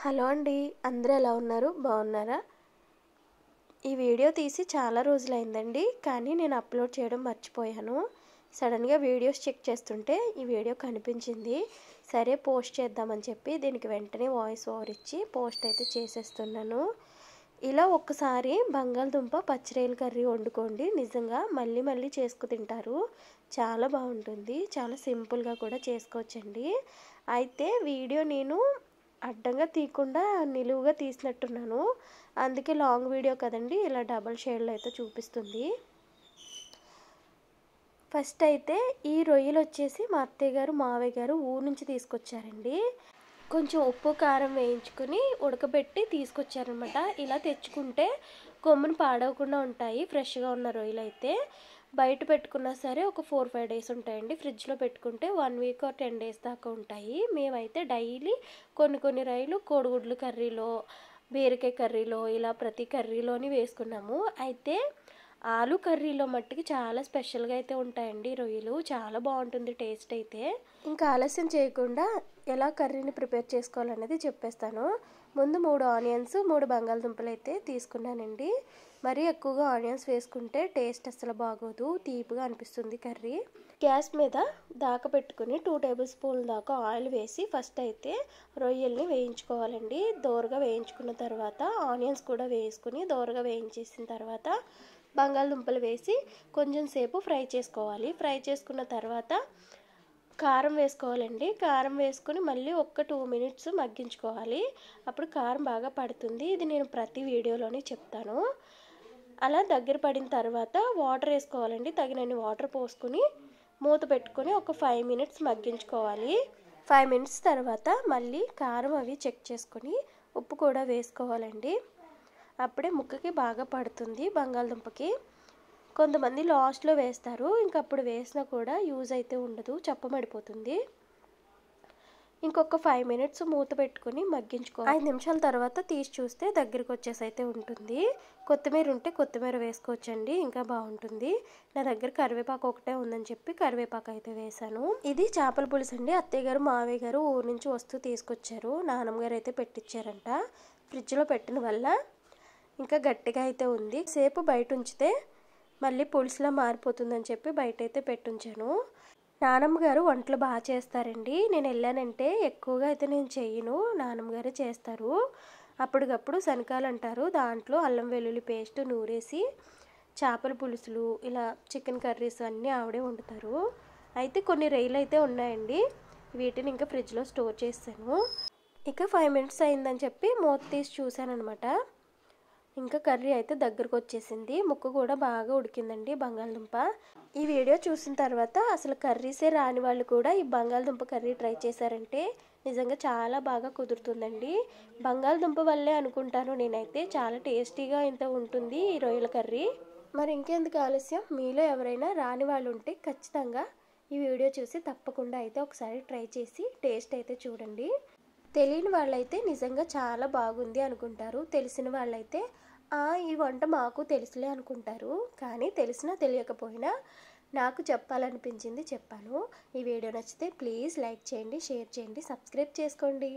Hello అండి, అందరూ ఎలా ఉన్నారు? బాగున్నారా? ఈ వీడియో తీసి చాలా రోజులైందండి, కానీ నేను అప్లోడ్ చేయడం మర్చిపోయాను. సడన్గా వీడియోస్ చెక్ చేస్తుంటే ఈ వీడియో కనిపించింది. సరే పోస్ట్ చేద్దామని చెప్పి దీనికి వెంటనే వాయిస్ ఓవర్ ఇచ్చి పోస్ట్ అయితే చేసేస్తున్నాను. ఇలా ఒక్కసారి బంగాళదుంప పచ్చిరొయ్యల కర్రీ వండుకోండి, నిజంగా మళ్ళీ మళ్ళీ చేసుకు తింటారు. చాలా బాగుంటుంది, చాలా సింపుల్గా కూడా చేసుకోవచ్చండి. అయితే వీడియో నేను అడ్డంగా తీయకుండా నిలువుగా తీసినట్టున్నాను, అందుకే లాంగ్ వీడియో కదండి, ఇలా డబల్ షేడ్లో అయితే చూపిస్తుంది. ఫస్ట్ అయితే ఈ రొయ్యలు వచ్చేసి మా అత్తయ్య గారు మావయ్య గారు ఊరు నుంచి తీసుకొచ్చారండి. కొంచెం ఉప్పు కారం వేయించుకుని ఉడకబెట్టి తీసుకొచ్చారనమాట. ఇలా తెచ్చుకుంటే కొమ్మును పాడవకుండా ఉంటాయి. ఫ్రెష్గా ఉన్న రొయ్యలు అయితే బయట పెట్టుకున్నా సరే ఒక 4-5 డేస్ ఉంటాయండి. ఫ్రిడ్జ్లో పెట్టుకుంటే 1 వీక్ ఆర్ 10 డేస్ దాకా ఉంటాయి. మేమైతే డైలీ కొన్ని రొయ్యలు కోడిగుడ్లు కర్రీలో, బీరకాయ కర్రీలో, ఇలా ప్రతి కర్రీలోని వేసుకున్నాము. అయితే ఆలు కర్రీలో మట్టికి చాలా స్పెషల్గా అయితే ఉంటాయండి రొయ్యలు, చాలా బాగుంటుంది టేస్ట్ అయితే. ఇంకా ఆలస్యం చేయకుండా ఎలా కర్రీని ప్రిపేర్ చేసుకోవాలనేది చెప్పేస్తాను. ముందు 3 ఆనియన్స్ 3 బంగాళదుంపలు అయితే తీసుకున్నానండి. మరీ ఎక్కువగా ఆనియన్స్ వేసుకుంటే టేస్ట్ అసలు బాగోదు, తీపిగా అనిపిస్తుంది కర్రీ. గ్యాస్ మీద దాకా పెట్టుకుని 2 టేబుల్ స్పూన్ల దాకా ఆయిల్ వేసి ఫస్ట్ అయితే రొయ్యల్ని వేయించుకోవాలండి. దోరగా వేయించుకున్న తర్వాత ఆనియన్స్ కూడా వేసుకుని దోరగా వేయించేసిన తర్వాత బంగాళదుంపలు వేసి కొంచెం సేపు ఫ్రై చేసుకోవాలి. ఫ్రై చేసుకున్న తర్వాత కారం వేసుకోవాలండి. కారం వేసుకొని మళ్ళీ ఒక 2 మినిట్స్ మగ్గించుకోవాలి, అప్పుడు కారం బాగా పడుతుంది. ఇది నేను ప్రతి వీడియోలోనే చెప్తాను. అలా దగ్గర పడిన తర్వాత వాటర్ వేసుకోవాలండి. తగినన్ని వాటర్ పోసుకొని మూత పెట్టుకొని ఒక 5 మినిట్స్ మగ్గించుకోవాలి. 5 మినిట్స్ తర్వాత మళ్ళీ కారం అవి చెక్ చేసుకొని ఉప్పు కూడా వేసుకోవాలండి. అప్పుడే ముక్కకి బాగా పడుతుంది బంగాళదుంపకి. కొంతమంది లాస్ట్లో వేస్తారు, ఇంకప్పుడు వేసినా కూడా యూజ్ అయితే ఉండదు, చప్పమడిపోతుంది. ఇంకొక 5 మినిట్స్ మూత పెట్టుకొని మగ్గించుకోవాలి. 5 నిమిషాల తర్వాత తీసి చూస్తే దగ్గరికి వచ్చేసి అయితే ఉంటుంది. కొత్తిమీర ఉంటే కొత్తిమీర వేసుకోవచ్చండి, ఇంకా బాగుంటుంది. నా దగ్గర కరివేపాకు ఒకటే ఉందని చెప్పి కరివేపాకు అయితే వేసాను. ఇది చేపల పులుసు అండి. అత్తయ్య గారు మావయ్య గారు ఊరు నుంచి వస్తూ తీసుకొచ్చారు. నాన్నమ్మగారు అయితే పెట్టించారంట. ఫ్రిడ్జ్లో పెట్టిన వల్ల ఇంకా గట్టిగా అయితే ఉంది. సేపు బయట ఉంచితే మళ్ళీ పులుసులా మారిపోతుందని చెప్పి బయట అయితే పెట్టుంచాను. నానమ్మ గారు వంటలు బాగా చేస్తారండి. నేను వెళ్ళానంటే ఎక్కువగా అయితే నేను చెయ్యను, నానమ్మ గారే చేస్తారు. అప్పటికప్పుడు శనకాలు అంటారు, దాంట్లో అల్లం వెల్లుల్లి పేస్ట్ నూరేసి చేపల పులుసులు, ఇలా చికెన్ కర్రీస్ అన్నీ ఆవిడే వండుతారు. అయితే కొన్ని రొయ్యలు అయితే ఉన్నాయండి, వీటిని ఇంకా ఫ్రిడ్జ్లో స్టోర్ చేసాను. ఇక 5 మినిట్స్ అయిందని చెప్పి మూత తీసి చూశాను అనమాట. ఇంకా కర్రీ అయితే దగ్గరకు వచ్చేసింది, ముక్క కూడా బాగా ఉడికిందండి బంగాళదుంప. ఈ వీడియో చూసిన తర్వాత అసలు కర్రీసే రాని వాళ్ళు కూడా ఈ బంగాళదుంప కర్రీ ట్రై చేశారంటే నిజంగా చాలా బాగా కుదురుతుందండి. బంగాళదుంప వల్లే అనుకుంటాను నేనైతే, చాలా టేస్టీగా అయితే ఉంటుంది ఈ రొయ్యల కర్రీ. మరి ఇంకెందుకు ఆలస్యం, మీలో ఎవరైనా రాని వాళ్ళు ఉంటే ఖచ్చితంగా ఈ వీడియో చూసి తప్పకుండా అయితే ఒకసారి ట్రై చేసి టేస్ట్ అయితే చూడండి. తెలియని వాళ్ళైతే నిజంగా చాలా బాగుంది అనుకుంటారు, తెలిసిన వాళ్ళైతే ఈ వంట మాకు తెలుసులే అనుకుంటారు. కానీ తెలిసినా తెలియకపోయినా నాకు చెప్పాలనిపించింది చెప్పాను. ఈ వీడియో నచ్చితే ప్లీజ్ లైక్ చేయండి, షేర్ చేయండి, సబ్స్క్రైబ్ చేసుకోండి.